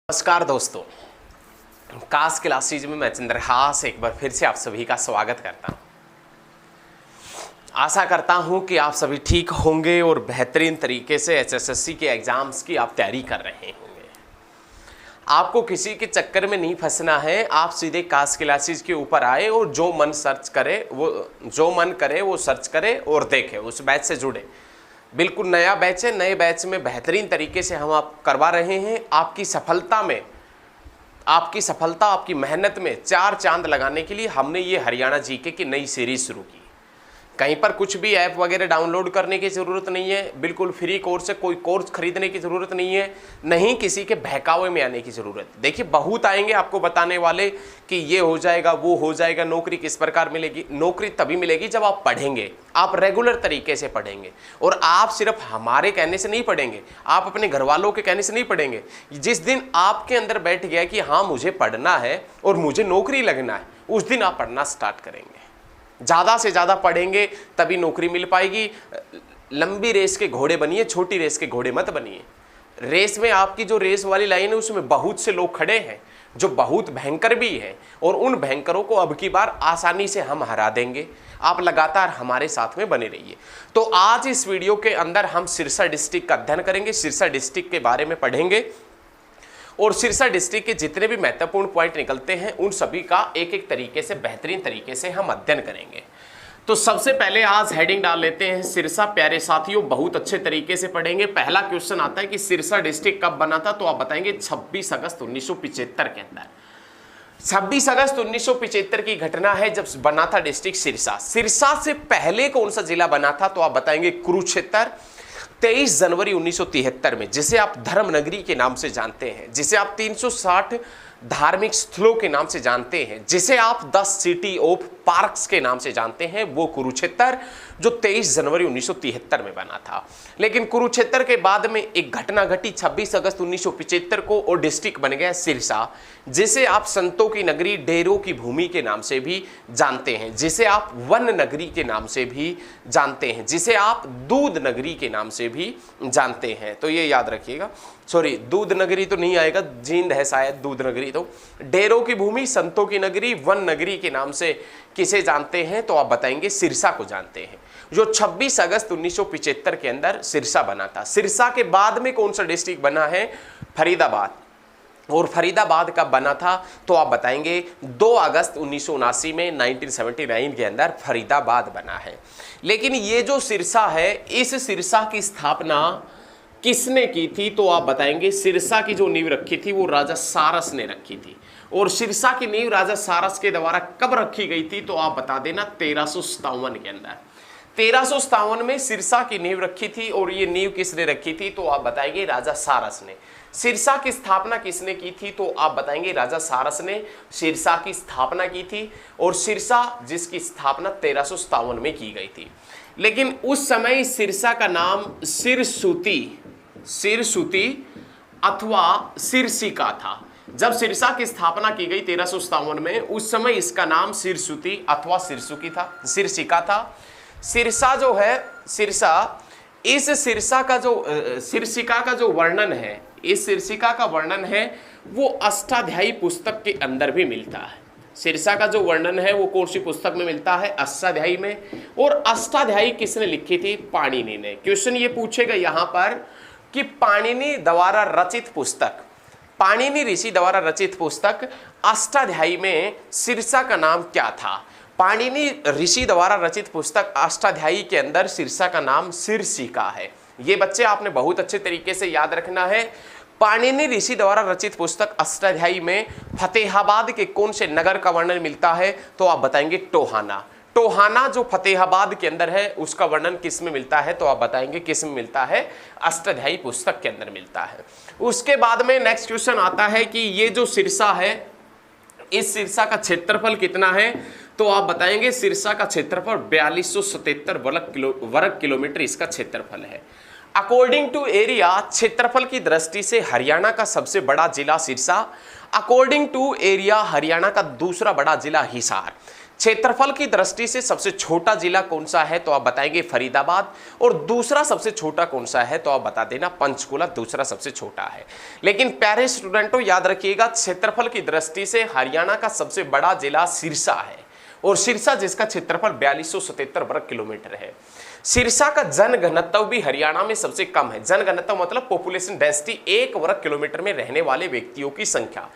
नमस्कार दोस्तों, कास क्लासेज में मैं चंद्रहास एक बार फिर से आप सभी का स्वागत करता हूं। आशा करता हूं कि आप सभी ठीक होंगे और बेहतरीन तरीके से एचएसएससी के एग्जाम्स की आप तैयारी कर रहे होंगे। आपको किसी के चक्कर में नहीं फंसना है। आप सीधे कास क्लासेज के ऊपर आए और जो मन करे वो सर्च करे और देखे, उस बैच से जुड़े। बिल्कुल नया बैच है, नए बैच में बेहतरीन तरीके से हम आप करवा रहे हैं। आपकी सफलता आपकी मेहनत में चार चांद लगाने के लिए हमने ये हरियाणा जीके की नई सीरीज शुरू की। कहीं पर कुछ भी ऐप वगैरह डाउनलोड करने की ज़रूरत नहीं है, बिल्कुल फ्री कोर्स है, कोई कोर्स खरीदने की ज़रूरत नहीं है, नहीं किसी के बहकावे में आने की ज़रूरत। देखिए बहुत आएंगे आपको बताने वाले कि ये हो जाएगा, वो हो जाएगा, नौकरी किस प्रकार मिलेगी। नौकरी तभी मिलेगी जब आप पढ़ेंगे, आप रेगुलर तरीके से पढ़ेंगे। और आप सिर्फ हमारे कहने से नहीं पढ़ेंगे, आप अपने घर वालों के कहने से नहीं पढ़ेंगे। जिस दिन आपके अंदर बैठ गया कि हाँ मुझे पढ़ना है और मुझे नौकरी लगना है, उस दिन आप पढ़ना स्टार्ट करेंगे। ज़्यादा से ज़्यादा पढ़ेंगे तभी नौकरी मिल पाएगी। लंबी रेस के घोड़े बनिए, छोटी रेस के घोड़े मत बनिए। रेस में आपकी जो रेस वाली लाइन है उसमें बहुत से लोग खड़े हैं जो बहुत भयंकर भी हैं, और उन भयंकरों को अब की बार आसानी से हम हरा देंगे। आप लगातार हमारे साथ में बने रहिए। तो आज इस वीडियो के अंदर हम सिरसा डिस्ट्रिक्ट का अध्ययन करेंगे, सिरसा डिस्ट्रिक्ट के बारे में पढ़ेंगे और सिरसा डिस्ट्रिक्ट के जितने भी महत्वपूर्ण पॉइंट निकलते हैं उन सभी का एक एक तरीके से बेहतरीन तरीके से हम अध्ययन करेंगे। तो सबसे पहले आज हेडिंग डाल लेते हैं सिरसा। प्यारे साथियों, बहुत अच्छे तरीके से पढ़ेंगे। पहला क्वेश्चन आता है कि सिरसा डिस्ट्रिक्ट कब बना था, तो आप बताएंगे 26 अगस्त 1975 के अंदर। 26 अगस्त 1975 की घटना है जब बना था डिस्ट्रिक्ट सिरसा। सिरसा से पहले कौन सा जिला बना था, तो आप बताएंगे कुरुक्षेत्र। 23 जनवरी 1973 में, जिसे आप धर्मनगरी के नाम से जानते हैं, जिसे आप 360 धार्मिक स्थलों के नाम से जानते हैं, जिसे आप 10 सिटी ऑफ पार्क्स के नाम से जानते हैं, वो कुरुक्षेत्र जो 23 जनवरी 1973 में बना था। लेकिन कुरुक्षेत्र के बाद में एक घटना घटी 26 अगस्त 1975 को, और डिस्ट्रिक्ट बन गया सिरसा, जिसे आप संतों की नगरी, डेरों की भूमि के नाम से भी जानते हैं, जिसे आप वन नगरी के नाम से भी जानते हैं, जिसे आप दूध नगरी के नाम से भी जानते हैं। तो ये याद रखिएगा। सॉरी, दूध नगरी तो नहीं आएगा, जींद है शायद दूध नगरी। तो डेरों की भूमि, संतों की नगरी, वन नगरी के नाम से किसे जानते हैं, तो आप बताएंगे सिरसा को जानते हैं, जो 26 अगस्त 1975 के अंदर सिरसा बना था। सिरसा के बाद में कौन सा डिस्ट्रिक्ट बना है, फरीदाबाद। और फरीदाबाद कब बना था, तो आप बताएंगे 2 अगस्त 1979 में, 1979 के अंदर फरीदाबाद बना है। लेकिन ये जो सिरसा है, इस सिरसा की स्थापना किसने की थी, तो आप बताएंगे सिरसा की जो नींव रखी थी वो राजा सारस ने रखी थी। और सिरसा की नींव राजा सारस के द्वारा कब रखी गई थी, तो आप बता देना 1357 के अंदर। 1357 में सिरसा की नींव रखी थी। और ये नींव किसने रखी थी, तो आप बताएंगे राजा सारस ने। सिरसा की स्थापना किसने की थी, तो आप बताएंगे राजा सारस ने सिरसा की स्थापना की थी। और सिरसा जिसकी स्थापना 1357 में की गई थी। लेकिन उस समय सिरसा का नाम सिरसूती अथवा सिरसिका था। जब सिरसा की स्थापना की गई 1357 में, उस समय इसका नाम सिरसूती अथवा सिरसिका था। सिरसा जो है, इस सिरसा का जो सिरसिका का जो वर्णन है, इस सिरसिका का वर्णन है वो अष्टाध्यायी पुस्तक के अंदर भी मिलता है। सिरसा का जो वर्णन है वो कौन सी पुस्तक में मिलता है, अष्टाध्यायी में। और अष्टाध्यायी किसने लिखी थी, पाणिनि ने। क्वेश्चन ये पूछेगा यहाँ पर कि पाणिनि द्वारा रचित पुस्तक, पाणिनि ऋषि द्वारा रचित पुस्तक अष्टाध्यायी में सिरसा का नाम क्या था। पाणिनि ऋषि द्वारा रचित पुस्तक अष्टाध्यायी के अंदर सिरसा का नाम सिरसिका है। ये बच्चे आपने बहुत अच्छे तरीके से याद रखना है। पाणिनि ऋषि द्वारा रचित पुस्तक अष्टाध्यायी में फतेहाबाद के कौन से नगर का वर्णन मिलता है, तो आप बताएंगे टोहाना। टोहाना जो फतेहाबाद के अंदर है उसका वर्णन किस में मिलता है, तो आप बताएंगे किस में मिलता है, अष्टाध्यायी पुस्तक के अंदर मिलता है। उसके बाद में नेक्स्ट क्वेश्चन आता है कि ये जो सिरसा है, इस सिरसा का क्षेत्रफल कितना है, तो आप बताएंगे सिरसा का क्षेत्रफल 4277 वर्ग किलोमीटर इसका क्षेत्रफल है। अकॉर्डिंग टू एरिया, क्षेत्रफल की दृष्टि से हरियाणा का सबसे बड़ा जिला Sirsa. According to area, Haryana का दूसरा बड़ा जिला हिसार। क्षेत्रफल की दृष्टि से सबसे छोटा जिला कौन सा है तो आप बताएंगे फरीदाबाद, और दूसरा सबसे छोटा कौन सा है तो आप बता देना पंचकुला दूसरा सबसे छोटा है। लेकिन प्यारे स्टूडेंटों याद रखिएगा, क्षेत्रफल की दृष्टि से हरियाणा का सबसे बड़ा जिला सिरसा है, और सिरसा जिसका क्षेत्रफल 4277 वर्ग किलोमीटर है। सिरसा का जनघनत्व भी हरियाणा में सबसे कम है। जनघनत्व मतलब पॉपुलेशन डेंसिटी, 1 वर्ग किलोमीटर में रहने वाले व्यक्तियों की संख्या।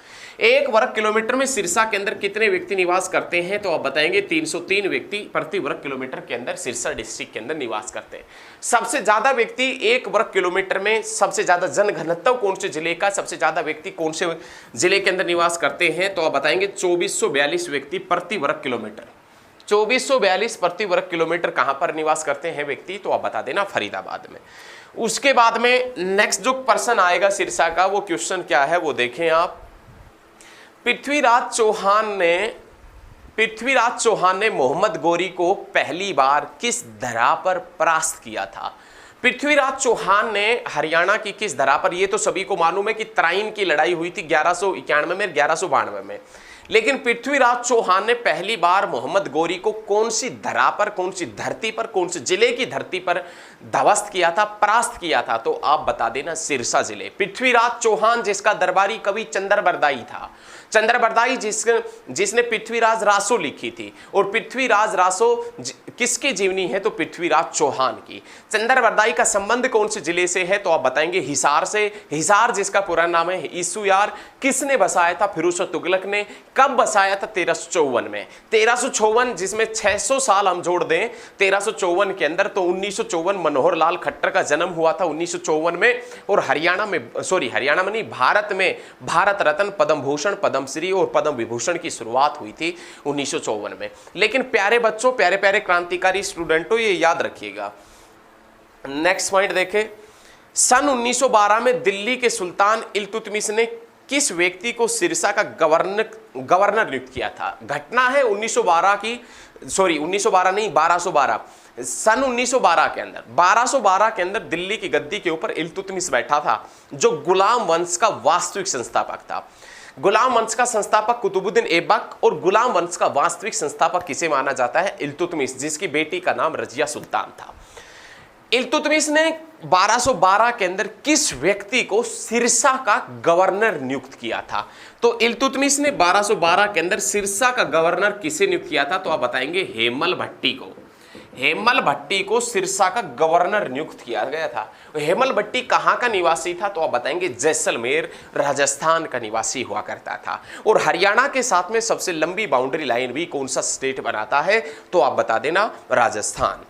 1 वर्ग किलोमीटर में सिरसा के अंदर कितने व्यक्ति निवास करते हैं तो आप बताएंगे 303 व्यक्ति प्रति वर्ग किलोमीटर के अंदर सिरसा डिस्ट्रिक्ट के अंदर निवास करते हैं। सबसे ज्यादा व्यक्ति 1 वर्ग किलोमीटर में, सबसे ज्यादा जनघनत्व कौन से जिले का, सबसे ज्यादा व्यक्ति कौन से जिले के अंदर निवास करते हैं तो आप बताएंगे 2442 व्यक्ति प्रति वर्ग किलोमीटर। 2442 प्रति वर्ग किलोमीटर कहां पर निवास करते हैं व्यक्ति तो आप बता देना फरीदाबाद में। उसके बाद में नेक्स्ट जो पर्सन आएगा सिरसा का, वो क्वेश्चन क्या है वो देखें आप। पृथ्वीराज चौहान ने मोहम्मद गौरी को पहली बार किस धरा पर परास्त किया था? पृथ्वीराज चौहान ने हरियाणा की किस धरा पर, ये तो सभी को मालूम है कि तराइन की लड़ाई हुई थी 1191 में 1192 में, लेकिन पृथ्वीराज चौहान ने पहली बार मोहम्मद गौरी को कौन सी धरा पर, कौन सी धरती पर, कौन से जिले की धरती पर ध्वस्त किया था, परास्त किया था तो आप बता देना सिरसा जिले। पृथ्वीराज चौहान जिसका दरबारी कवि चंद्रबरदाई था, चंद्रबरदाई जिसने पृथ्वीराज रासो लिखी थी, और पृथ्वीराज रासो किसकी जीवनी है तो पृथ्वीराज चौहान की। चंद्रबरदाई का संबंध कौन से जिले से है तो आप बताएंगे हिसार से। हिसार जिसका पूरा नाम है ईसुयार, किसने बसाया था? फिरोज शाह तुगलक ने। कब बसाया था? 1354 में। 1354 जिसमें 600 साल हम जोड़ दें 1354 के अंदर, तो 1954 मनोहर लाल खट्टर का जन्म हुआ था 1954 में, और हरियाणा में नहीं, भारत में भारत रत्न, पद्म भूषण, पद्मश्री और पद्म विभूषण की शुरुआत हुई थी 1954 में। लेकिन प्यारे बच्चों, प्यारे प्यारे क्रांतिकारी स्टूडेंटों, ये याद रखिएगा। नेक्स्ट पॉइंट देखें। सन 1912 में दिल्ली के सुल्तान इल्तुतमिश ने किस व्यक्ति को सिरसा का गवर्नर नियुक्त किया था? घटना है 1912 की, 1912 नहीं 1212, सन 1912 के अंदर, 1212 के अंदर दिल्ली की गद्दी के ऊपर इल्तुतमिश बैठा था, जो गुलाम वंश का वास्तविक संस्थापक था। गुलाम वंश का संस्थापक कुतुबुद्दीन ऐबक, और गुलाम वंश का वास्तविक संस्थापक किसे माना जाता है? इल्तुतमिश, जिसकी बेटी का नाम रजिया सुल्तान था। इल्तुतमिश ने 1212 के अंदर किस व्यक्ति को सिरसा का गवर्नर नियुक्त किया था? तो इल्तुतमिश ने 1212 के अंदर सिरसा का गवर्नर किसे नियुक्त किया था तो आप बताएंगे हेमल भट्टी को। हेमल भट्टी को सिरसा का गवर्नर नियुक्त किया गया था। हेमल भट्टी कहाँ का निवासी था तो आप बताएंगे जैसलमेर, राजस्थान का निवासी हुआ करता था। और हरियाणा के साथ में सबसे लंबी बाउंड्री लाइन भी कौन सा स्टेट बनाता है तो आप बता देना राजस्थान।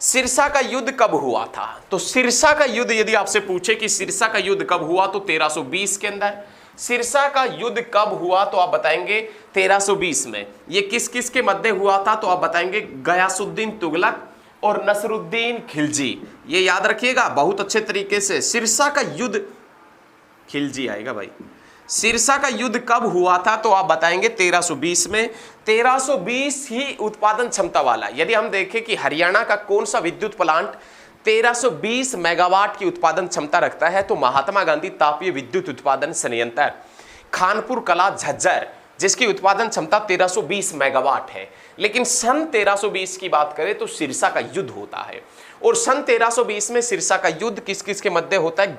सिरसा का युद्ध कब हुआ था? तो सिरसा का युद्ध यदि आपसे पूछे कि सिरसा का युद्ध कब हुआ तो 1320 के अंदर। सिरसा का युद्ध कब हुआ तो आप बताएंगे 1320 में। ये किस किस के मध्य हुआ था तो आप बताएंगे गयासुद्दीन तुगलक और नसरुद्दीन खिलजी। ये याद रखिएगा बहुत अच्छे तरीके से। सिरसा का युद्ध, खिलजी आएगा भाई। सिरसा का युद्ध कब हुआ था तो आप बताएंगे 1320 में। 1320 ही उत्पादन क्षमता वाला, यदि हम देखें कि हरियाणा का कौन सा विद्युत प्लांट 1320 मेगावाट की उत्पादन क्षमता रखता है तो महात्मा गांधी तापीय विद्युत उत्पादन संयंत्र खानपुर कला झज्जर, जिसकी उत्पादन क्षमता 1320 मेगावाट है। लेकिन सन 1320 की बात करें तो सिरसा का युद्ध होता है, और सन 1320 में सिरसा का युद्ध किस किस के मध्य होता है?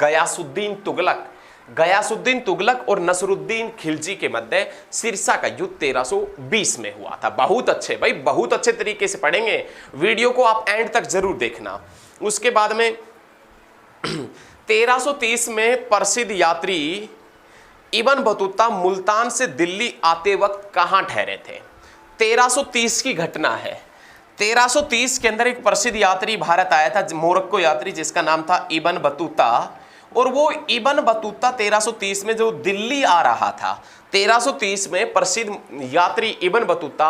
गयासुद्दीन तुगलक और नसरुद्दीन खिलजी के मध्य सिरसा का युद्ध 1320 में हुआ था। बहुत अच्छे भाई, बहुत अच्छे तरीके से पढ़ेंगे, वीडियो को आप एंड तक जरूर देखना। उसके बाद में 1330 में प्रसिद्ध यात्री इब्न बतूता मुल्तान से दिल्ली आते वक्त कहां ठहरे थे? 1330 की घटना है। 1330 के अंदर एक प्रसिद्ध यात्री भारत आया था, मोरक्को यात्री, जिसका नाम था इब्न बतूता। और वो इब्न बतूता 1330 में जो दिल्ली आ रहा था, 1330 में प्रसिद्ध यात्री इब्न बतूता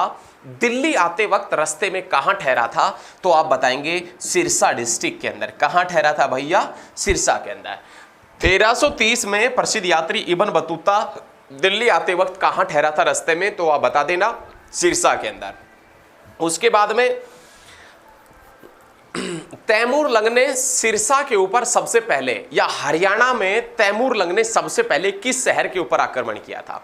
दिल्ली आते वक्त रास्ते में कहां ठहरा था तो आप बताएंगे सिरसा डिस्ट्रिक्ट के अंदर। कहां ठहरा था भैया? सिरसा के अंदर। 1330 में प्रसिद्ध यात्री इब्न बतूता दिल्ली आते वक्त कहां ठहरा था रास्ते में तो आप बता देना सिरसा के अंदर। उसके बाद में तैमूर लंग ने सिरसा के ऊपर सबसे पहले, या हरियाणा में तैमूर लंग ने सबसे पहले किस शहर के ऊपर आक्रमण किया था?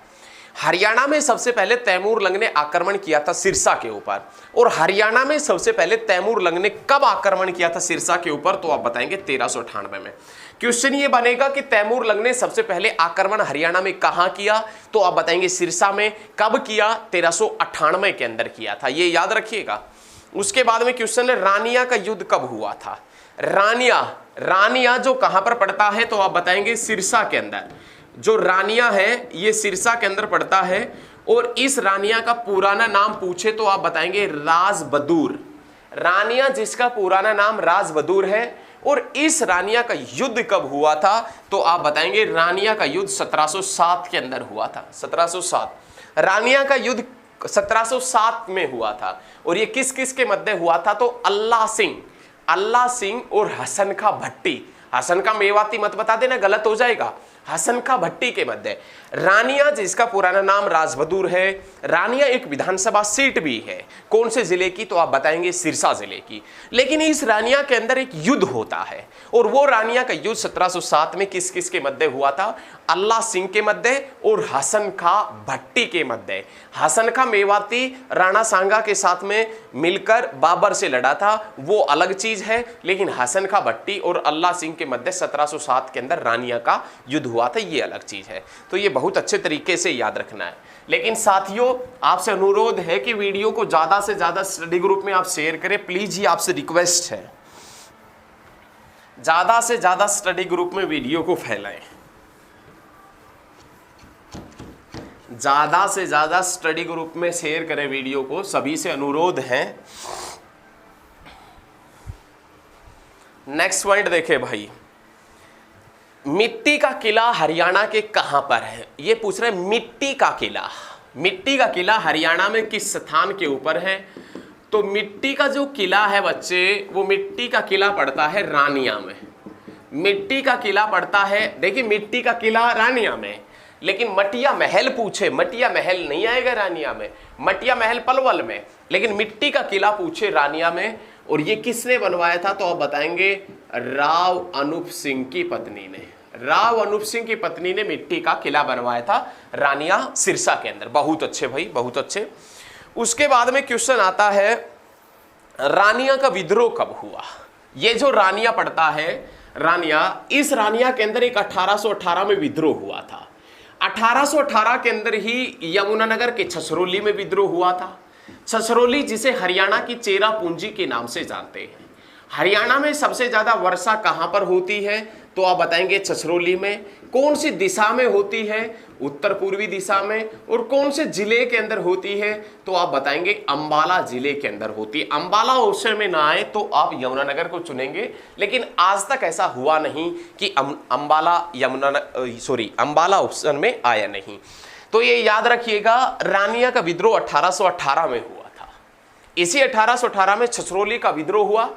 हरियाणा में सबसे पहले तैमूर लंग ने आक्रमण किया था सिरसा के ऊपर। और हरियाणा में सबसे पहले तैमूर लंग ने कब आक्रमण किया था सिरसा के ऊपर, तो आप बताएंगे 1398 में। क्वेश्चन ये बनेगा कि तैमूर लंग ने सबसे पहले आक्रमण हरियाणा में कहां किया, तो आप बताएंगे सिरसा में। कब किया, 1398 के अंदर किया था, ये याद रखिएगा। उसके बाद में क्वेश्चन है रानिया का युद्ध कब हुआ था। रानिया जो कहां पर पड़ता है, तो आप बताएंगे सिरसा के अंदर। जो रानिया है ये सिरसा के अंदर पड़ता है। और इस रानिया का पुराना नाम पूछे तो आप बताएंगे राजबदूर। रानिया जिसका पुराना नाम राजबदूर है। और इस रानिया का युद्ध कब हुआ था, तो आप बताएंगे रानिया का युद्ध 1707 के अंदर हुआ था। 1707 रानिया का युद्ध 1707 में हुआ था। और ये किस किस के मध्य हुआ था, तो अल्लाह सिंह और हसन खां भट्टी। हसन खां मेवाती मत बता देना, गलत हो जाएगा। हसन खां भट्टी के मध्य। रानिया जिसका पुराना नाम राजबदूर है। रानिया एक विधानसभा सीट भी है, कौन से जिले की, तो आप बताएंगे सिरसा जिले की। लेकिन इस रानिया के अंदर एक युद्ध होता है। और वो रानिया का युद्ध 1707 में किस किस के मध्य हुआ था, अल्लाह सिंह के मध्य और हसन खां भट्टी के मध्य। हसन खां मेवाती राणा सांगा के साथ में मिलकर बाबर से लड़ा था, वो अलग चीज है। लेकिन हसन खां भट्टी और अल्लाह सिंह के मध्य 1707 के अंदर रानिया का युद्ध हुआ था, ये अलग चीज है। तो ये बहुत अच्छे तरीके से याद रखना है। लेकिन साथियों आपसे अनुरोध है कि वीडियो को ज्यादा से ज्यादा स्टडी ग्रुप में आप शेयर करें, प्लीज, ये आपसे रिक्वेस्ट है। ज्यादा से ज्यादा स्टडी ग्रुप में वीडियो को फैलाएं। ज्यादा से ज्यादा स्टडी ग्रुप में शेयर करें वीडियो को, सभी से अनुरोध है। नेक्स्ट पॉइंट देखें भाई, मिट्टी का किला हरियाणा के कहां पर है, ये पूछ रहे हैं। मिट्टी का किला हरियाणा में किस स्थान के ऊपर है, तो मिट्टी का जो किला है बच्चे, वो मिट्टी का किला पड़ता है रानिया में। मिट्टी का किला पड़ता है, देखिए मिट्टी का किला रानिया में। लेकिन मटिया महल पूछे, मटिया महल नहीं आएगा रानिया में, मटिया महल पलवल में। लेकिन मिट्टी का किला पूछे रानिया में। और ये किसने बनवाया था, तो आप बताएंगे राव अनूप सिंह की पत्नी ने। राव अनूप सिंह की पत्नी ने मिट्टी का किला बनवाया था रानिया सिरसा के अंदर। बहुत अच्छे भाई, बहुत अच्छे। उसके बाद में क्वेश्चन आता है रानिया का विद्रोह कब हुआ। ये जो रानिया पड़ता है, रानिया, इस रानिया के अंदर एक 1818 में विद्रोह हुआ था। 1818 के अंदर ही यमुनानगर के छछरौली में विद्रोह हुआ था। छछरौली जिसे हरियाणा की चेरा पूंजी के नाम से जानते हैं। हरियाणा में सबसे ज्यादा वर्षा कहां पर होती है, तो आप बताएंगे छछरौली में। कौन सी दिशा में होती है, उत्तर पूर्वी दिशा में। और कौन से जिले के अंदर होती है, तो आप बताएंगे अंबाला जिले के अंदर होती है। अंबाला ऑप्शन में ना आए तो आप यमुनानगर को चुनेंगे। लेकिन आज तक ऐसा हुआ नहीं कि अंबाला ऑप्शन में आया नहीं। तो ये याद रखिएगा, रानिया का विद्रोह 1818 में हुआ था। इसी 1818 में छछरौली का विद्रोह हुआ।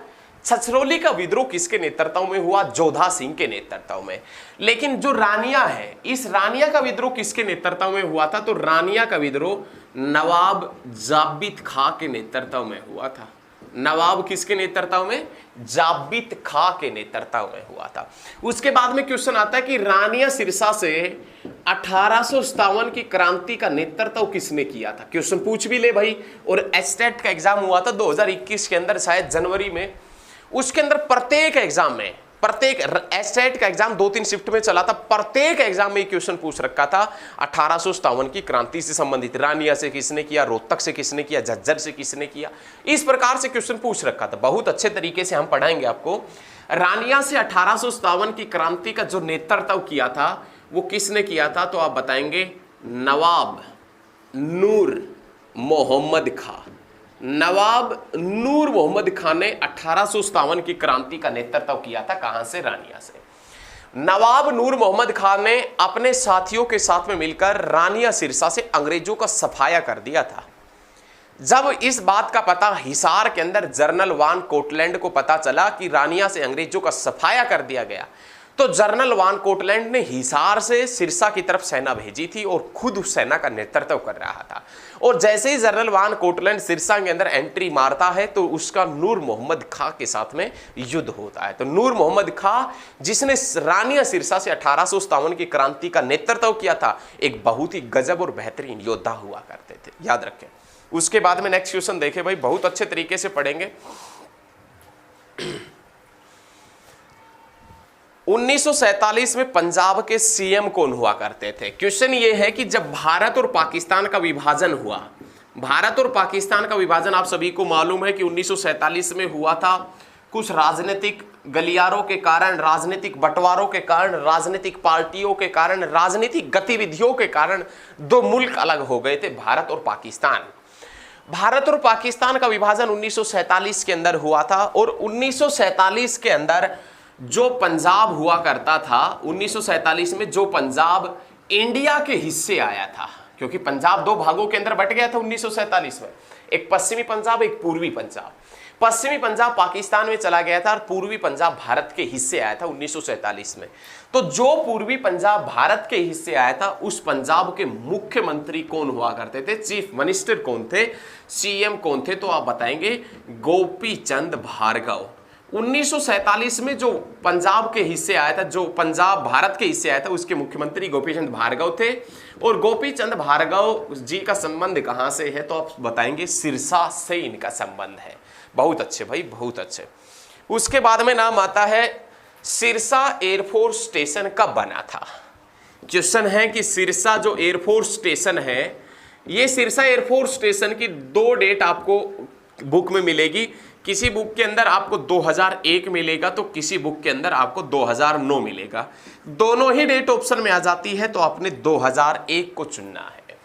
छछरौली का विद्रोह किसके नेतृत्व में हुआ, जोधा सिंह के नेतृत्व में। लेकिन जो रानिया है, इस रानिया का विद्रोह किसके नेतृत्व में हुआ था, तो रानिया का विद्रोह नवाब जाबित खां के नेतृत्व में हुआ था। नवाब किसके नेतृत्व में, जाबित खां के नेतृत्व में हुआ था। उसके बाद में क्वेश्चन आता है कि रानिया सिरसा से 1857 की क्रांति का नेतृत्व किसने किया था। क्वेश्चन पूछ भी ले भाई। और एस्टेट का एग्जाम हुआ था 2021 के अंदर, शायद जनवरी में। उसके अंदर प्रत्येक एग्जाम में, प्रत्येक एस्टेट का एग्जाम 2-3 शिफ्ट में चला था, प्रत्येक एग्जाम में क्वेश्चन पूछ रखा था 1857 की क्रांति से संबंधित। रानिया से किसने किया, रोहतक से किसने किया, झज्जर से किसने किया, इस प्रकार से क्वेश्चन पूछ रखा था। बहुत अच्छे तरीके से हम पढ़ाएंगे आपको। रानिया से 1857 की क्रांति का जो नेतृत्व किया था, वो किसने किया था, तो आप बताएंगे नवाब नूर मोहम्मद खां। नवाब नूर मोहम्मद खान ने 1857 की क्रांति का नेतृत्व किया था। कहां से, रानिया से। नवाब नूर मोहम्मद खान ने अपने साथियों के साथ में मिलकर रानिया सिरसा से अंग्रेजों का सफाया कर दिया था। जब इस बात का पता हिसार के अंदर जनरल वान कोटलैंड को पता चला कि रानिया से अंग्रेजों का सफाया कर दिया गया, तो जनरल वान कोटलैंड ने हिसार से सिरसा की तरफ सेना भेजी थी और खुद उस सेना का नेतृत्व कर रहा था। और जैसे ही जनरल वान कोटलैंड सिरसा के अंदर एंट्री मारता है तो उसका नूर मोहम्मद खां के साथ में युद्ध होता है। तो नूर मोहम्मद खां, जिसने रानिया सिरसा से 1857 की क्रांति का नेतृत्व किया था, एक बहुत ही गजब और बेहतरीन योद्धा हुआ करते थे, याद रखें। उसके बाद में नेक्स्ट क्वेश्चन देखें भाई, बहुत अच्छे तरीके से पढ़ेंगे। 1947 में पंजाब के सीएम कौन हुआ करते थे? क्वेश्चन ये है कि जब भारत और पाकिस्तान का विभाजन हुआ, भारत और पाकिस्तान का विभाजन आप सभी को मालूम है कि 1947 में हुआ था। कुछ राजनीतिक गलियारों के कारण, राजनीतिक बंटवारों के कारण, राजनीतिक पार्टियों के कारण, राजनीतिक गतिविधियों के कारण दो मुल्क अलग हो गए थे, भारत और पाकिस्तान। भारत और पाकिस्तान का विभाजन 1947 के अंदर हुआ था और 1947 के अंदर जो पंजाब हुआ करता था, 1947 में जो पंजाब इंडिया के हिस्से आया था, क्योंकि पंजाब दो भागों के अंदर बट गया था 1947 में, एक पश्चिमी पंजाब, एक पूर्वी पंजाब। पश्चिमी पंजाब पाकिस्तान में चला गया था और पूर्वी पंजाब भारत के हिस्से आया था 1947 में। तो जो पूर्वी पंजाब भारत के हिस्से आया था, उस पंजाब के मुख्यमंत्री कौन हुआ करते थे? चीफ मिनिस्टर कौन थे? सीएम कौन थे? तो आप बताएंगे गोपी चंद भार्गव। 1947 में जो पंजाब के हिस्से आया था, जो पंजाब भारत के हिस्से आया था, उसके मुख्यमंत्री गोपीचंद भार्गव थे। और गोपीचंद भार्गव जी का संबंध कहां से है? तो आप बताएंगे सिरसा से इनका संबंध है। बहुत अच्छे भाई, बहुत अच्छे। उसके बाद में नाम आता है सिरसा एयरफोर्स स्टेशन कब बना था? क्वेश्चन है कि सिरसा जो एयरफोर्स स्टेशन है, ये सिरसा एयरफोर्स स्टेशन की दो डेट आपको बुक में मिलेगी। किसी बुक के अंदर आपको 2001 मिलेगा, तो किसी बुक के अंदर आपको 2009 मिलेगा। दोनों ही डेट ऑप्शन में आ जाती है, तो आपने 2001 को चुनना है।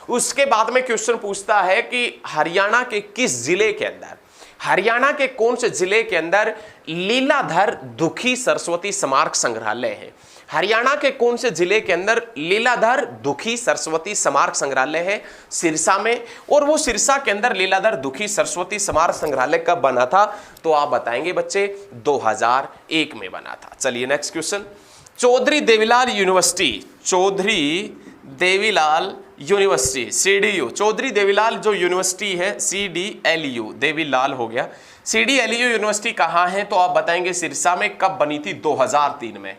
उसके बाद में क्वेश्चन पूछता है कि हरियाणा के किस जिले के अंदर, हरियाणा के कौन से जिले के अंदर लीलाधर दुखी सरस्वती स्मारक संग्रहालय है? हरियाणा के कौन से जिले के अंदर लीलाधर दुखी सरस्वती स्मारक संग्रहालय है? सिरसा में। और वो सिरसा के अंदर लीलाधर दुखी सरस्वती स्मारक संग्रहालय कब बना था? तो आप बताएंगे बच्चे 2001 में बना था। चलिए next question. Chaudhary Devilal university, Chaudhary Devilal university CDU, Chaudhary Devilal जो यूनिवर्सिटी है CDLU, देवीलाल हो गया, CDLU यूनिवर्सिटी कहाँ है? तो आप बताएंगे सिरसा में। कब बनी थी? 2003 में।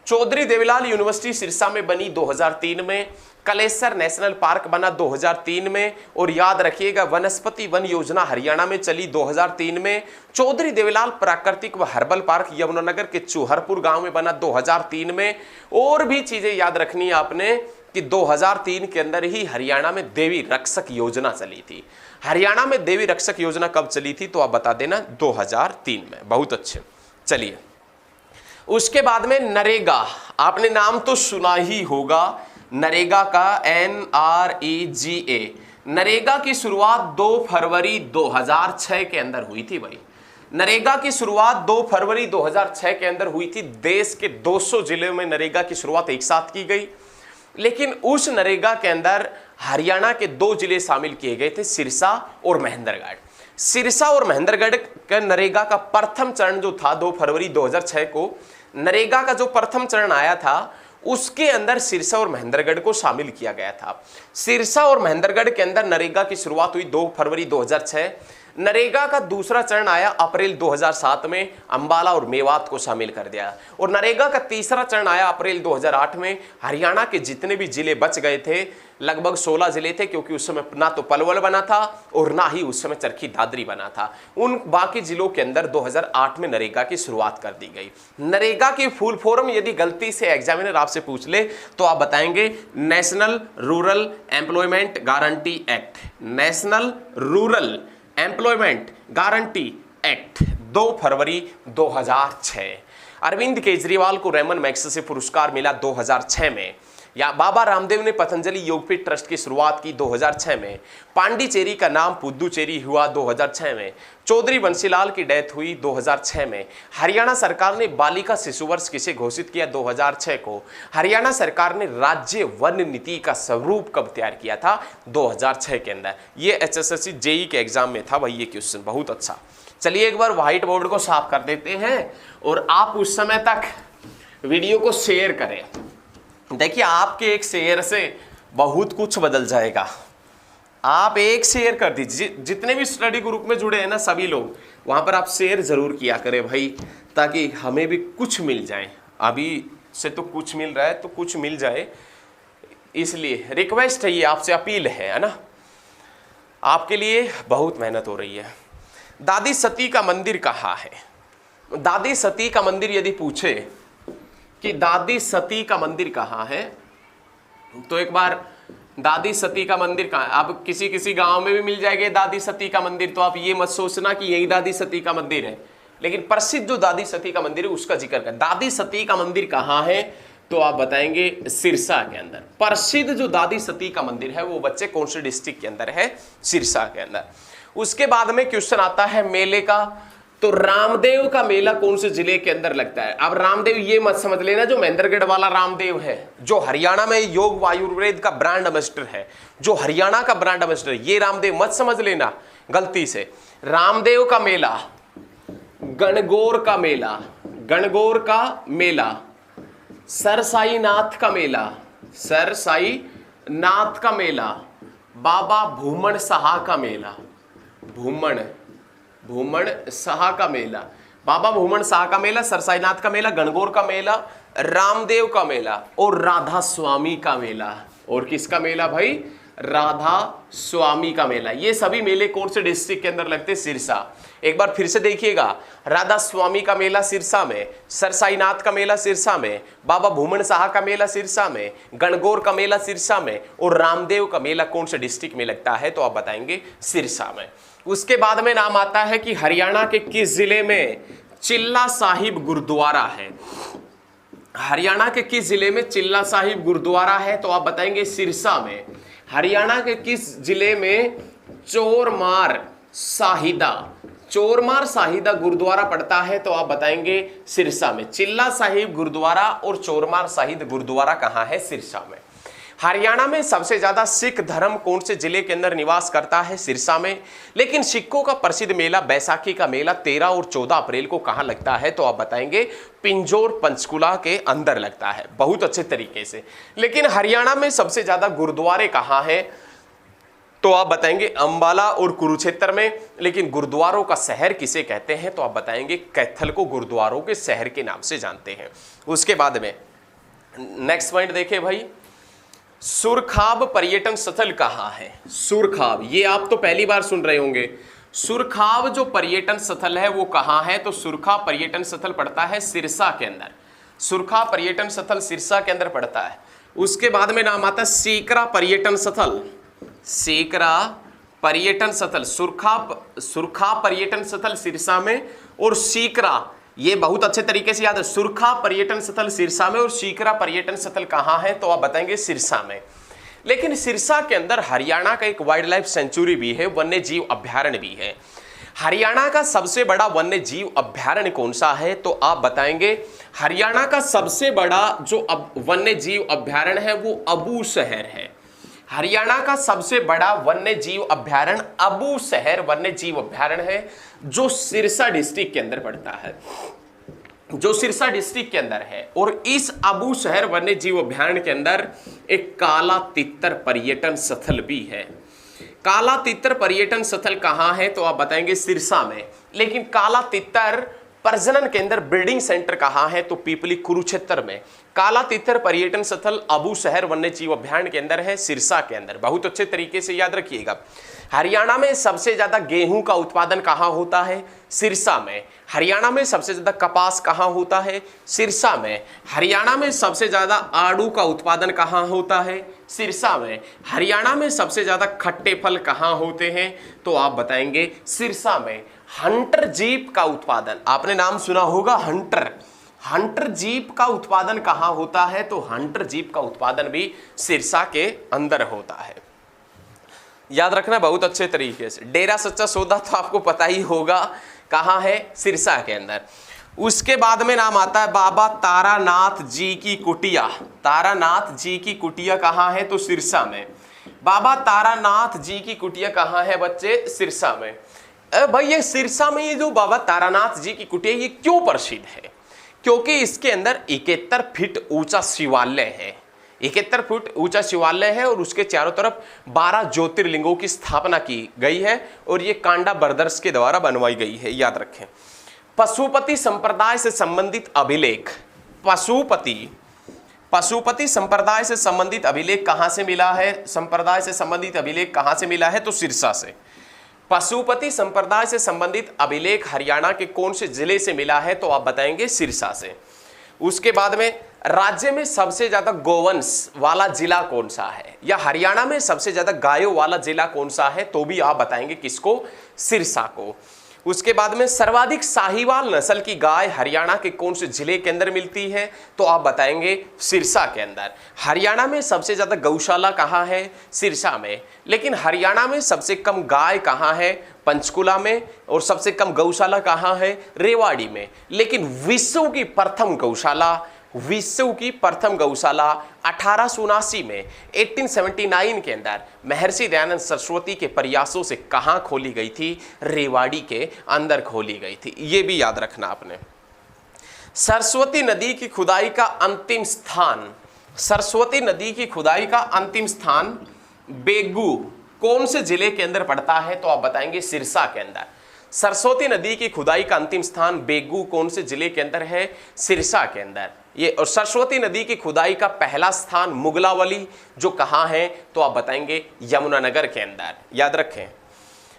चौधरी देवीलाल यूनिवर्सिटी सिरसा में बनी 2003 में। कलेसर नेशनल पार्क बना 2003 में। और याद रखिएगा वनस्पति वन योजना हरियाणा में चली 2003 में। चौधरी देवीलाल प्राकृतिक व हर्बल पार्क यमुनानगर के चूहरपुर गांव में बना 2003 में। और भी चीजें याद रखनी है आपने कि 2003 के अंदर ही हरियाणा में देवी रक्षक योजना चली थी। हरियाणा में देवी रक्षक योजना कब चली थी? तो आप बता देना 2003 में। बहुत अच्छे। चलिए उसके बाद में नरेगा, आपने नाम तो सुना ही होगा नरेगा का, NREGA। नरेगा की शुरुआत 2 फरवरी 2006 के अंदर हुई थी भाई। नरेगा की शुरुआत 2 फरवरी 2006 के अंदर हुई थी। देश के 200 जिलों में नरेगा की शुरुआत एक साथ की गई, लेकिन उस नरेगा के अंदर हरियाणा के 2 जिले शामिल किए गए थे, सिरसा और महेंद्रगढ़। सिरसा और महेंद्रगढ़ का नरेगा का प्रथम चरण जो था 2 फरवरी 2006 को, नरेगा का जो प्रथम चरण आया था उसके अंदर सिरसा और महेंद्रगढ़ को शामिल किया गया था। सिरसा और महेंद्रगढ़ के अंदर नरेगा की शुरुआत हुई 2 फरवरी 2006। नरेगा का दूसरा चरण आया अप्रैल 2007 में, अंबाला और मेवात को शामिल कर दिया। और नरेगा का तीसरा चरण आया अप्रैल 2008 में। हरियाणा के जितने भी जिले बच गए थे, लगभग 16 जिले थे, क्योंकि उस समय ना तो पलवल बना था और ना ही उस समय चरखी दादरी बना था। उन बाकी जिलों के अंदर 2008 में नरेगा की शुरुआत कर दी गई। नरेगा की फुल फॉर्म यदि गलती से एग्जामिनर आपसे पूछ ले तो आप बताएंगे national rural employment guarantee act. National rural employment guarantee act 2 फरवरी 2006। अरविंद केजरीवाल को रेमन मैग्सेसे पुरस्कार मिला 2006 में। या बाबा रामदेव ने पतंजलि योगपीठ ट्रस्ट की शुरुआत की 2006 में। पांडिचेरी का नाम पुद्दुचेरी हुआ 2006 में। चौधरी बंसीलाल की डेथ हुई 2006 में। हरियाणा सरकार ने बालिका शिशु वर्ष किसे घोषित किया 2006 को। हरियाणा सरकार ने राज्य वन नीति का स्वरूप कब तैयार किया था 2006 के अंदर। ये HSSC JEE के एग्जाम में था भाई ये क्वेश्चन, बहुत अच्छा। चलिए एक बार व्हाइट बोर्ड को साफ कर देते हैं और आप उस समय तक वीडियो को शेयर करें। देखिए आपके एक शेयर से बहुत कुछ बदल जाएगा। आप एक शेयर कर दीजिए, जितने भी स्टडी ग्रुप में जुड़े हैं ना सभी लोग, वहां पर आप शेयर जरूर किया करें भाई, ताकि हमें भी कुछ मिल जाए। अभी से तो कुछ मिल रहा है तो कुछ मिल जाए, इसलिए रिक्वेस्ट है, ये आपसे अपील है ना। आपके लिए बहुत मेहनत हो रही है। दादी सती का मंदिर कहाँ है? दादी सती का मंदिर यदि पूछे कि दादी सती का मंदिर कहाँ है, तो एक बार दादी सती का मंदिर कहाँ है, अब किसी किसी गांव में भी मिल जाएगा दादी सती का मंदिर, तो आप ये मत सोचना कि यही दादी सती का मंदिर है, लेकिन प्रसिद्ध जो दादी सती का मंदिर है उसका जिक्र कर। दादी सती का मंदिर कहाँ है, तो आप बताएंगे सिरसा के अंदर। प्रसिद्ध जो दादी सती का मंदिर है वो बच्चे कौन से डिस्ट्रिक्ट के अंदर है? सिरसा के अंदर। उसके बाद में क्वेश्चन आता है मेले का, तो रामदेव का मेला कौन से जिले के अंदर लगता है? अब रामदेव ये मत समझ लेना जो महेंद्रगढ़ वाला रामदेव है, जो हरियाणा में योग आयुर्वेद का ब्रांड एम्बेसडर है, जो हरियाणा का ब्रांड एम्बेसडर, ये रामदेव मत समझ लेना गलती से। रामदेव का मेला गणगौर का मेला, गणगौर का मेला, सरसाई नाथ का मेला, सरसाई नाथ का मेला, बाबा भूमन शाह का मेला, भूमन शाह का मेला, बाबा भूमन शाह का मेला, सरसाईनाथ का मेला, गणगौर का मेला, रामदेव का मेला और राधा स्वामी का मेला। और किसका मेला भाई? राधा स्वामी का मेला। ये सभी मेले कौन से डिस्ट्रिक्ट के अंदर लगते? सिरसा। एक बार फिर से देखिएगा, राधा स्वामी का मेला सिरसा में, सरसाईनाथ का मेला सिरसा में, बाबा भूमन शाह का मेला सिरसा में, गणगौर का मेला सिरसा में और रामदेव का मेला कौन से डिस्ट्रिक्ट में लगता है? तो आप बताएंगे सिरसा में। उसके बाद में नाम आता है कि हरियाणा के किस जिले में चिल्ला साहिब गुरुद्वारा है? हरियाणा के किस जिले में चिल्ला साहिब गुरुद्वारा है? तो आप बताएंगे सिरसा में। हरियाणा के किस जिले में चोरमार साहिदा गुरुद्वारा पड़ता है? तो आप बताएंगे सिरसा में। चिल्ला साहिब गुरुद्वारा और चोरमार साहिद गुरुद्वारा कहाँ है? सिरसा में। हरियाणा में सबसे ज्यादा सिख धर्म कौन से जिले के अंदर निवास करता है? सिरसा में। लेकिन सिखों का प्रसिद्ध मेला बैसाखी का मेला 13 और 14 अप्रैल को कहां लगता है? तो आप बताएंगे पिंजौर पंचकुला के अंदर लगता है, बहुत अच्छे तरीके से। लेकिन हरियाणा में सबसे ज्यादा गुरुद्वारे कहां हैं? तो आप बताएंगे अंबाला और कुरुक्षेत्र में। लेकिन गुरुद्वारों का शहर किसे कहते हैं? तो आप बताएंगे कैथल को गुरुद्वारों के शहर के नाम से जानते हैं। उसके बाद में नेक्स्ट पॉइंट देखिए भाई, सुरखाब पर्यटन स्थल कहाँ है? सुरखाब, ये आप तो पहली बार सुन रहे होंगे। सुरखाब जो पर्यटन स्थल है वो कहाँ है? तो सुरखा पर्यटन स्थल पड़ता है सिरसा के अंदर। सुरखा पर्यटन स्थल सिरसा के अंदर पड़ता है। उसके बाद में नाम आता है सीकरा पर्यटन स्थल, सीकरा पर्यटन स्थल, सुरखा पर्यटन स्थल सिरसा में और सीकरा, ये बहुत अच्छे तरीके से याद है, सुरखा पर्यटन स्थल सिरसा में और सीकरा पर्यटन स्थल कहाँ है? तो आप बताएंगे सिरसा में। लेकिन सिरसा के अंदर हरियाणा का एक वाइल्ड लाइफ सेंचुरी भी है, वन्य जीव अभ्यारण्य भी है। हरियाणा का सबसे बड़ा वन्य जीव अभ्यारण्य कौन सा है? तो आप बताएंगे हरियाणा का सबसे बड़ा जो वन्य जीव अभ्यारण्य है वो अबू शहर है। हरियाणा का सबसे बड़ा वन्य जीव अभ्यारण्य अबू शहर वन्य जीव अभ्यारण्य है, जो सिरसा डिस्ट्रिक्ट के अंदर पड़ता है, जो सिरसा डिस्ट्रिक्ट के अंदर है। और इस अबू शहर वन्य जीव अभ्यारण्य के अंदर एक काला तितर पर्यटन स्थल भी है। काला तितर पर्यटन स्थल कहाँ है? तो आप बताएंगे सिरसा में। लेकिन काला तितर प्रजनन केंद्र ब्रीडिंग सेंटर कहाँ है? तो पीपली कुरुक्षेत्र में। काला तितर पर्यटन स्थल अबू शहर वन्य जीव अभ्यारण्य के अंदर है, सिरसा के अंदर। बहुत अच्छे तरीके से याद रखिएगा। हरियाणा में सबसे ज्यादा गेहूं का उत्पादन कहाँ होता है? सिरसा में। हरियाणा में सबसे ज्यादा कपास कहाँ होता है? सिरसा में। हरियाणा में सबसे ज्यादा आड़ू का उत्पादन कहाँ होता है? सिरसा में। हरियाणा में सबसे ज्यादा खट्टे फल कहाँ होते हैं? तो आप बताएंगे सिरसा में। हंटर जीप का उत्पादन, आपने नाम सुना होगा हंटर जीप का उत्पादन कहाँ होता है? तो हंटर जीप का उत्पादन भी सिरसा के अंदर होता है। याद रखना बहुत अच्छे तरीके से। डेरा सच्चा सौदा तो आपको पता ही होगा कहाँ है? सिरसा के अंदर। उसके बाद में नाम आता है बाबा तारानाथ जी की कुटिया। तारानाथ जी की कुटिया कहाँ है? तो सिरसा में। बाबा तारानाथ जी की कुटिया कहाँ है बच्चे? सिरसा में। भाई ये सिरसा में ये जो बाबा तारानाथ जी की कुटिया ये क्यों प्रसिद्ध है? क्योंकि इसके अंदर 71 फीट ऊंचा शिवालय है, 71 फुट ऊंचा शिवालय है और उसके चारों तरफ 12 ज्योतिर्लिंगों की स्थापना की गई है और ये कांडा ब्रदर्स के द्वारा बनवाई गई है, याद रखें। पशुपति संप्रदाय से संबंधित अभिलेख, पशुपति संप्रदाय से संबंधित अभिलेख कहां से मिला है? संप्रदाय से संबंधित अभिलेख कहां से मिला है? तो सिरसा से। पशुपति संप्रदाय से संबंधित अभिलेख हरियाणा के कौन से जिले से मिला है? तो आप बताएंगे सिरसा से। उसके बाद में राज्य में सबसे ज्यादा गोवंश वाला जिला कौन सा है, या हरियाणा में सबसे ज्यादा गायों वाला जिला कौन सा है? तो भी आप बताएंगे किसको? सिरसा को। उसके बाद में सर्वाधिक साहीवाल नस्ल की गाय हरियाणा के कौन से जिले के अंदर मिलती है? तो आप बताएंगे सिरसा के अंदर। हरियाणा में सबसे ज्यादा गौशाला कहाँ है? सिरसा में। लेकिन हरियाणा में सबसे कम गाय कहाँ है? पंचकुला में। और सबसे कम गौशाला कहाँ है? रेवाड़ी में। लेकिन विश्व की प्रथम गौशाला 1879 में 1879 के अंदर महर्षि दयानंद सरस्वती के प्रयासों से कहां खोली गई थी? रेवाड़ी के अंदर खोली गई थी, ये भी याद रखना आपने। सरस्वती नदी की खुदाई का अंतिम स्थान, सरस्वती नदी की खुदाई का अंतिम स्थान बेगू कौन से जिले के अंदर पड़ता है? तो आप बताएंगे सिरसा के अंदर। सरस्वती नदी की खुदाई का अंतिम स्थान बेगू कौन से जिले के अंदर है? सिरसा के अंदर। ये और सरस्वती नदी की खुदाई का पहला स्थान मुगलावली जो कहां है? तो आप बताएंगे यमुनानगर के अंदर, याद रखें।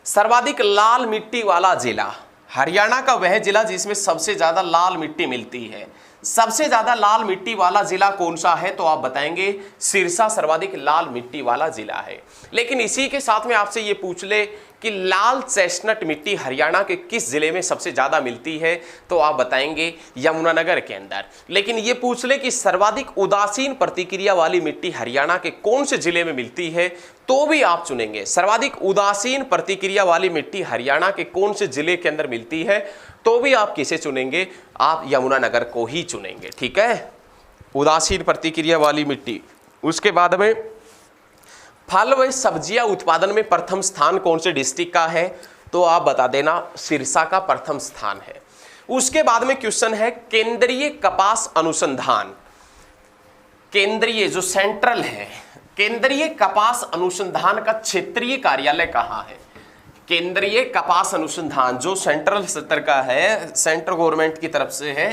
सर्वाधिक लाल मिट्टी वाला जिला, हरियाणा का वह जिला जिसमें सबसे ज्यादा लाल मिट्टी मिलती है। सबसे ज्यादा लाल मिट्टी वाला जिला कौन सा है? तो आप बताएंगे सिरसा सर्वाधिक लाल मिट्टी वाला जिला है। लेकिन इसी के साथ में आपसे ये पूछ ले कि लाल चेस्टनट मिट्टी हरियाणा के किस जिले में सबसे ज्यादा मिलती है? तो आप बताएंगे यमुनानगर के अंदर। लेकिन ये पूछ ले कि सर्वाधिक उदासीन प्रतिक्रिया वाली मिट्टी हरियाणा के कौन से जिले में मिलती है? तो भी आप चुनेंगे सर्वाधिक उदासीन प्रतिक्रिया वाली मिट्टी हरियाणा के कौन से जिले के अंदर मिलती है? तो भी आप किसे चुनेंगे? आप यमुनानगर को ही चुनेंगे, ठीक है, उदासीन प्रतिक्रिया वाली मिट्टी। उसके बाद में फल व सब्जियां उत्पादन में प्रथम स्थान कौन से डिस्ट्रिक्ट का है? तो आप बता देना सिरसा का प्रथम स्थान है। उसके बाद में क्वेश्चन है केंद्रीय कपास अनुसंधान, केंद्रीय जो सेंट्रल है, केंद्रीय कपास अनुसंधान का क्षेत्रीय कार्यालय कहां है? केंद्रीय कपास अनुसंधान जो सेंट्रल स्तर का है, सेंट्रल गवर्नमेंट की तरफ से है,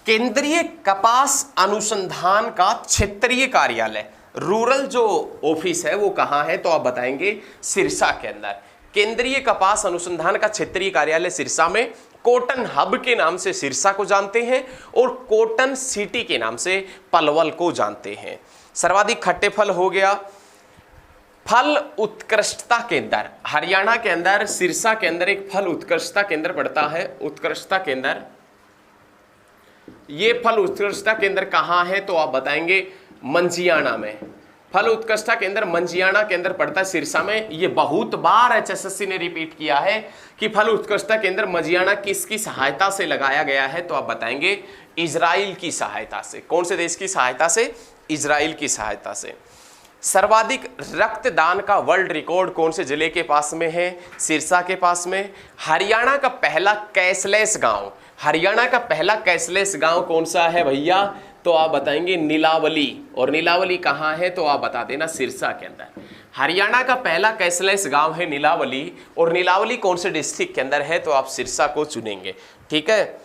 केंद्रीय कपास अनुसंधान का क्षेत्रीय कार्यालय, रूरल जो ऑफिस है वो कहां है? तो आप बताएंगे सिरसा के अंदर। केंद्रीय कपास अनुसंधान का क्षेत्रीय कार्यालय सिरसा में। कॉटन हब के नाम से सिरसा को जानते हैं और कॉटन सिटी के नाम से पलवल को जानते हैं। सर्वाधिक खट्टे फल हो गया। फल उत्कृष्टता केंद्र हरियाणा के अंदर सिरसा के अंदर एक फल उत्कृष्टता केंद्र पड़ता है। उत्कृष्टता केंद्र, ये फल उत्कृष्टता केंद्र कहां है? तो आप बताएंगे मंजियाना में। फल उत्कृष्टता केंद्र मंजियाना के अंदर पड़ता है सिरसा में। ये बहुत बार एचएसएससी ने रिपीट किया है कि फल उत्कृष्टता केंद्र मंजियाना किसकी सहायता से लगाया गया है? तो आप बताएंगे इजराइल की सहायता से। कौन से देश की सहायता से? इजराइल की सहायता से। सर्वाधिक रक्तदान का वर्ल्ड रिकॉर्ड कौन से जिले के पास में है? सिरसा के पास में। हरियाणा का पहला कैशलेस गांव, हरियाणा का पहला कैशलेस गांव कौन सा है भैया? तो आप बताएंगे नीलावली। और नीलावली कहां है? तो आप बता देना सिरसा के अंदर। हरियाणा का पहला कैशलेस गांव है नीलावली, और नीलावली कौन से डिस्ट्रिक्ट के अंदर है? तो आप सिरसा को चुनेंगे, ठीक है।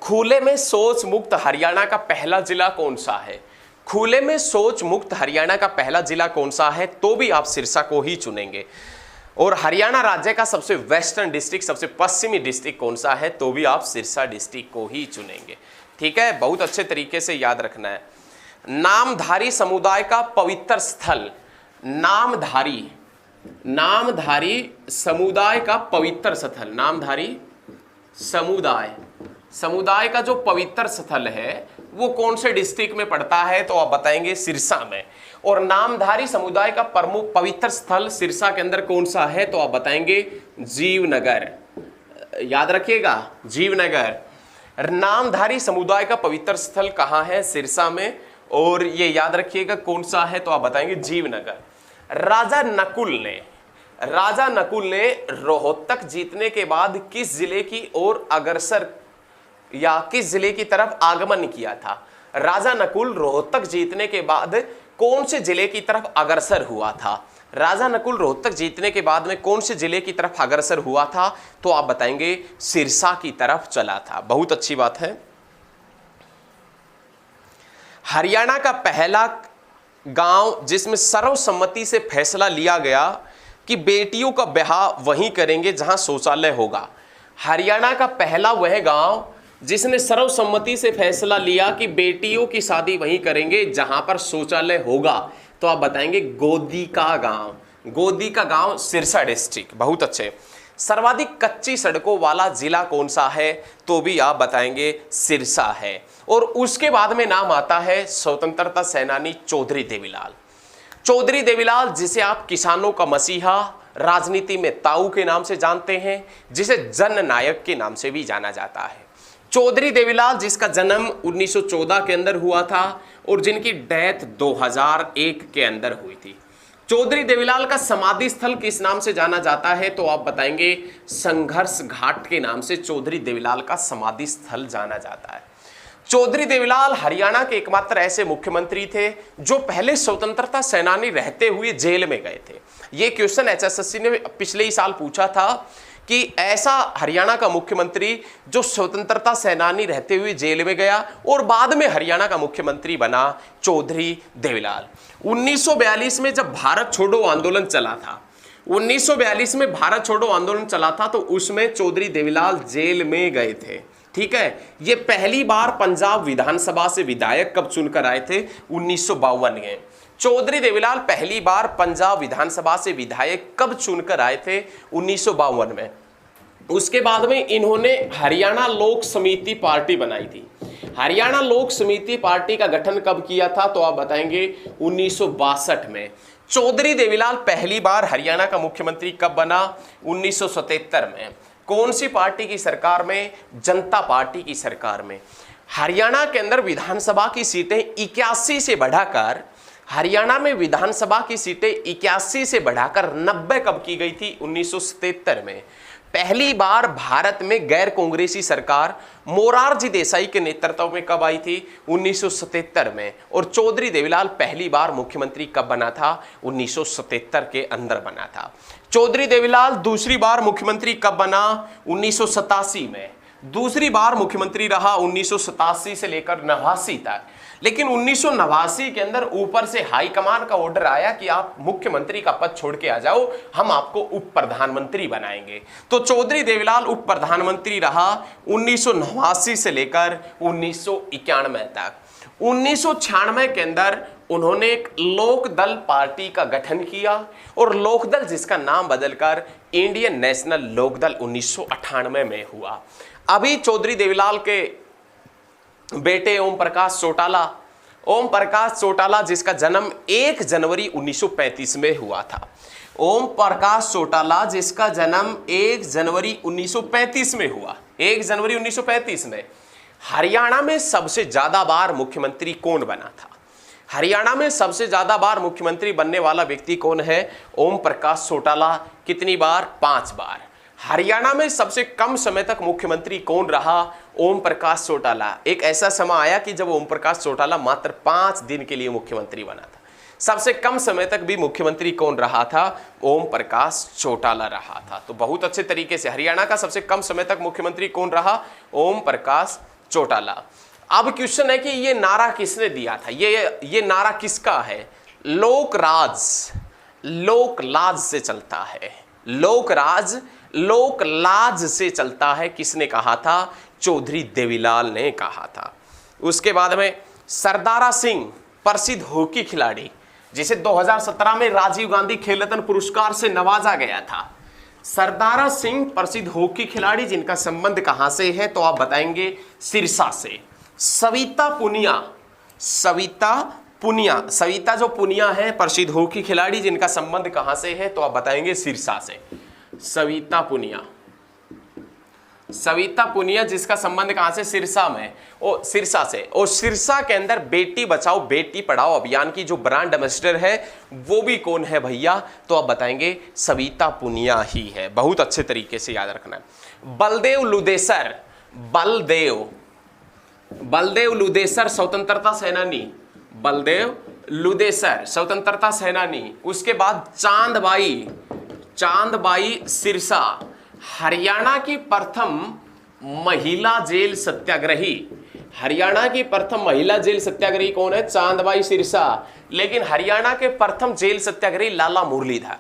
खुले में शौच मुक्त हरियाणा का पहला जिला कौन सा है? खुले में शौच मुक्त हरियाणा का पहला जिला कौन सा है? तो भी आप सिरसा को ही चुनेंगे। और हरियाणा राज्य का सबसे वेस्टर्न डिस्ट्रिक्ट, सबसे पश्चिमी डिस्ट्रिक्ट कौन सा है? तो भी आप सिरसा डिस्ट्रिक्ट को ही चुनेंगे, ठीक है। बहुत अच्छे तरीके से याद रखना है। नामधारी समुदाय का पवित्र स्थल, नामधारी समुदाय का पवित्र स्थल, नामधारी समुदाय का जो पवित्र स्थल है वो कौन से डिस्ट्रिक्ट में पड़ता है? तो आप बताएंगे सिरसा में। और नामधारी समुदाय का प्रमुख पवित्र स्थल सिरसा के अंदर कौन सा है? तो आप बताएंगे जीवनगर, याद रखिएगा जीवनगर। नामधारी समुदाय का पवित्र स्थल कहां है? सिरसा में। और ये याद रखिएगा कौन सा है? तो आप बताएंगे जीवनगर। राजा नकुल ने रोहतक जीतने के बाद किस जिले की ओर अग्रसर या किस जिले की तरफ आगमन किया था? राजा नकुल रोहतक जीतने के बाद कौन से जिले की तरफ अग्रसर हुआ था? राजा नकुल रोहतक जीतने के बाद में कौन से जिले की तरफ अग्रसर हुआ था? तो आप बताएंगे सिरसा की तरफ चला था। बहुत अच्छी बात है। हरियाणा का पहला गांव जिसमें सर्वसम्मति से फैसला लिया गया कि बेटियों का ब्याह वहीं करेंगे जहां शौचालय होगा। हरियाणा का पहला वह गांव जिसने सर्वसम्मति से फैसला लिया कि बेटियों की शादी वहीं करेंगे जहां पर शौचालय होगा। तो आप बताएंगे गोदी का गांव। गोदी का गांव सिरसा डिस्ट्रिक्ट। बहुत अच्छे। सर्वाधिक कच्ची सड़कों वाला जिला कौन सा है? तो भी आप बताएंगे सिरसा है। और उसके बाद में नाम आता है स्वतंत्रता सेनानी चौधरी देवीलाल। चौधरी देवीलाल जिसे आप किसानों का मसीहा, राजनीति में ताऊ के नाम से जानते हैं, जिसे जन नायक के नाम से भी जाना जाता है। चौधरी देवीलाल जिसका जन्म 1914 के अंदर हुआ था और जिनकी डेथ 2001 के अंदर हुई थी। चौधरी देवीलाल का समाधि स्थल किस नाम से जाना जाता है? तो आप बताएंगे संघर्ष घाट के नाम से चौधरी देवीलाल का समाधि स्थल जाना जाता है। चौधरी देवीलाल हरियाणा के एकमात्र ऐसे मुख्यमंत्री थे जो पहले स्वतंत्रता सेनानी रहते हुए जेल में गए थे। यह क्वेश्चन एचएसएससी ने पिछले ही साल पूछा था कि ऐसा हरियाणा का मुख्यमंत्री जो स्वतंत्रता सेनानी रहते हुए जेल में गया और बाद में हरियाणा का मुख्यमंत्री बना, चौधरी देवीलाल। 1942 में जब भारत छोड़ो आंदोलन चला था, 1942 में भारत छोड़ो आंदोलन चला था तो उसमें चौधरी देवीलाल जेल में गए थे। ठीक है। ये पहली बार पंजाब विधानसभा से विधायक कब चुनकर आए थे? 1952 में। चौधरी देवीलाल पहली बार पंजाब विधानसभा से विधायक कब चुनकर आए थे? 1952 में। उसके बाद में इन्होंने हरियाणा लोक समिति पार्टी बनाई थी। हरियाणा लोक समिति पार्टी का गठन कब किया था? तो आप बताएंगे 1962 में। चौधरी देवीलाल पहली बार हरियाणा का मुख्यमंत्री कब बना? 1977 में। कौन सी पार्टी की सरकार में? जनता पार्टी की सरकार में। हरियाणा के अंदर विधानसभा की सीटें 81 से बढ़ाकर, हरियाणा में विधानसभा की सीटें 81 से बढ़ाकर 90 कब की गई थी? 1977 में। पहली बार भारत में गैर कांग्रेसी सरकार मोरारजी देसाई के नेतृत्व में कब आई थी? 1977 में। और चौधरी देवीलाल पहली बार मुख्यमंत्री कब बना था? 1977 के अंदर बना था। चौधरी देवीलाल दूसरी बार मुख्यमंत्री कब बना? 1987 में। दूसरी बार मुख्यमंत्री रहा 1987 से लेकर 89 तक। लेकिन 1989 के अंदर ऊपर से हाईकमान का ऑर्डर आया कि आप मुख्यमंत्री का पद छोड़ के आ जाओ, हम आपको उप प्रधानमंत्री बनाएंगे। तो चौधरी देवीलाल उप प्रधानमंत्री रहा 1989 से लेकर 1991 तक। 1996 के अंदर उन्होंने एक लोकदल पार्टी का गठन किया और लोकदल जिसका नाम बदलकर इंडियन नेशनल लोकदल 1998 में हुआ। अभी चौधरी देवीलाल के बेटे ओम प्रकाश चौटाला, ओम प्रकाश चौटाला जिसका जन्म 1 जनवरी 1935 में हुआ था। ओम प्रकाश चौटाला जिसका जन्म 1 जनवरी 1935 में हुआ, 1 जनवरी 1935 में। हरियाणा में सबसे ज्यादा बार मुख्यमंत्री कौन बना था? हरियाणा में सबसे ज्यादा बार मुख्यमंत्री बनने वाला व्यक्ति कौन है? ओम प्रकाश चौटाला। कितनी बार? 5 बार। हरियाणा में सबसे कम समय तक मुख्यमंत्री कौन रहा? ओम प्रकाश चौटाला। एक ऐसा समय आया कि जब ओम प्रकाश चौटाला मात्र 5 दिन के लिए मुख्यमंत्री बना था। सबसे कम समय तक भी मुख्यमंत्री कौन रहा था? ओम प्रकाश चौटाला रहा था। तो बहुत अच्छे तरीके से हरियाणा का सबसे कम समय तक मुख्यमंत्री कौन रहा? ओम प्रकाश चौटाला। अब क्वेश्चन है कि ये नारा किसने दिया था? ये नारा किसका है? लोकराज, लोकलाज से चलता है। लोकराज, लोकलाज से चलता है। किसने कहा था? चौधरी देवीलाल ने कहा था। उसके बाद में सरदारा सिंह, प्रसिद्ध हॉकी खिलाड़ी जिसे 2017 में राजीव गांधी खेल रत्न पुरस्कार से नवाजा गया था। सरदारा सिंह प्रसिद्ध हॉकी खिलाड़ी जिनका संबंध कहां से है? तो आप बताएंगे सिरसा से। सविता पुनिया, सविता पुनिया, सविता जो पुनिया है प्रसिद्ध हॉकी खिलाड़ी जिनका संबंध कहां से है? तो आप बताएंगे सिरसा से। सविता पुनिया, सविता पुनिया जिसका संबंध कहां से? सिरसा में, और सिरसा से। और सिरसा के अंदर बेटी बचाओ बेटी पढ़ाओ अभियान की जो ब्रांड एम्बेसडर है वो भी कौन है भैया? तो आप बताएंगे सविता पुनिया ही है। बहुत अच्छे तरीके से याद रखना है। बलदेव लुदेसर, बलदेव बलदेव लुदेसर स्वतंत्रता सेनानी, बलदेव लुदेसर स्वतंत्रता सेनानी। उसके बाद चांदबाई, चांदबाई सिरसा, हरियाणा की प्रथम महिला जेल सत्याग्रही। हरियाणा की प्रथम महिला जेल सत्याग्रही कौन है? चांदबाई सिरसा। लेकिन हरियाणा के प्रथम जेल सत्याग्रही लाला मुरलीधर,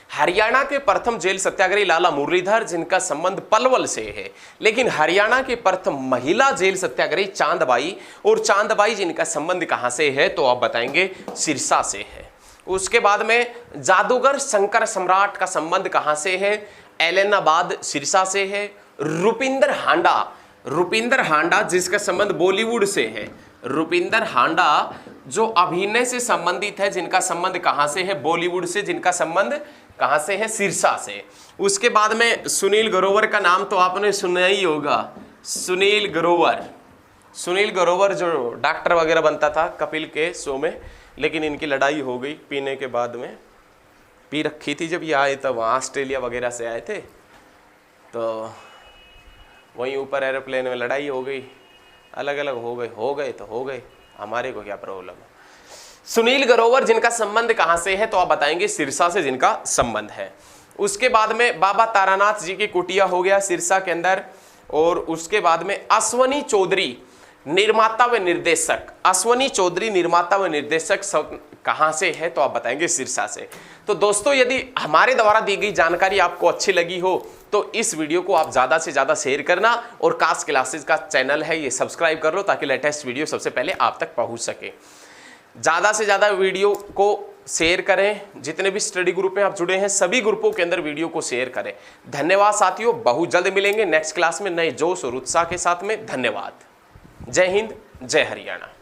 हरियाणा के प्रथम जेल सत्याग्रही लाला मुरलीधर, जिनका संबंध पलवल से है। लेकिन हरियाणा की प्रथम महिला जेल सत्याग्रही चांदबाई, और चांदबाई जिनका संबंध कहां से है? तो आप बताएंगे सिरसा से है। उसके बाद में जादूगर शंकर सम्राट का संबंध कहां से है? एलनाबाद सिरसा से है। रुपिंदर हांडा, रुपिंदर हांडा जिसका संबंध बॉलीवुड से है, रुपिंदर हांडा जो अभिनय से संबंधित है, जिनका संबंध कहां से है? बॉलीवुड से। जिनका संबंध कहां से है? सिरसा से। उसके बाद में सुनील ग्रोवर का नाम तो आपने सुना ही होगा, सुनील ग्रोवर, सुनील ग्रोवर जो डॉक्टर वगैरह बनता था कपिल के शो में, लेकिन इनकी लड़ाई हो गई पीने के बाद में, पी रखी थी जब ये आए तब, वहाँ ऑस्ट्रेलिया वगैरह से आए थे, तो वहीं ऊपर एरोप्लेन में लड़ाई हो गई, अलग अलग हो गए तो हो गए, हमारे को क्या प्रॉब्लम है। सुनील ग्रोवर जिनका संबंध कहां से है? तो आप बताएंगे सिरसा से जिनका संबंध है। उसके बाद में बाबा तारानाथ जी की कुटिया हो गया सिरसा के अंदर। और उसके बाद में अश्वनी चौधरी निर्माता व निर्देशक, अश्वनी चौधरी निर्माता व निर्देशक कहां से है? तो आप बताएंगे सिरसा से। तो दोस्तों यदि हमारे द्वारा दी गई जानकारी आपको अच्छी लगी हो तो इस वीडियो को आप ज़्यादा से ज़्यादा शेयर करना, और कास्ट क्लासेस का चैनल है ये सब्सक्राइब कर लो ताकि लेटेस्ट वीडियो सबसे पहले आप तक पहुंच सके। ज़्यादा से ज़्यादा वीडियो को शेयर करें, जितने भी स्टडी ग्रुप में आप जुड़े हैं सभी ग्रुपों के अंदर वीडियो को शेयर करें। धन्यवाद साथियों, बहुत जल्द मिलेंगे नेक्स्ट क्लास में नए जोश और उत्साह के साथ में। धन्यवाद। जय हिंद, जय हरियाणा।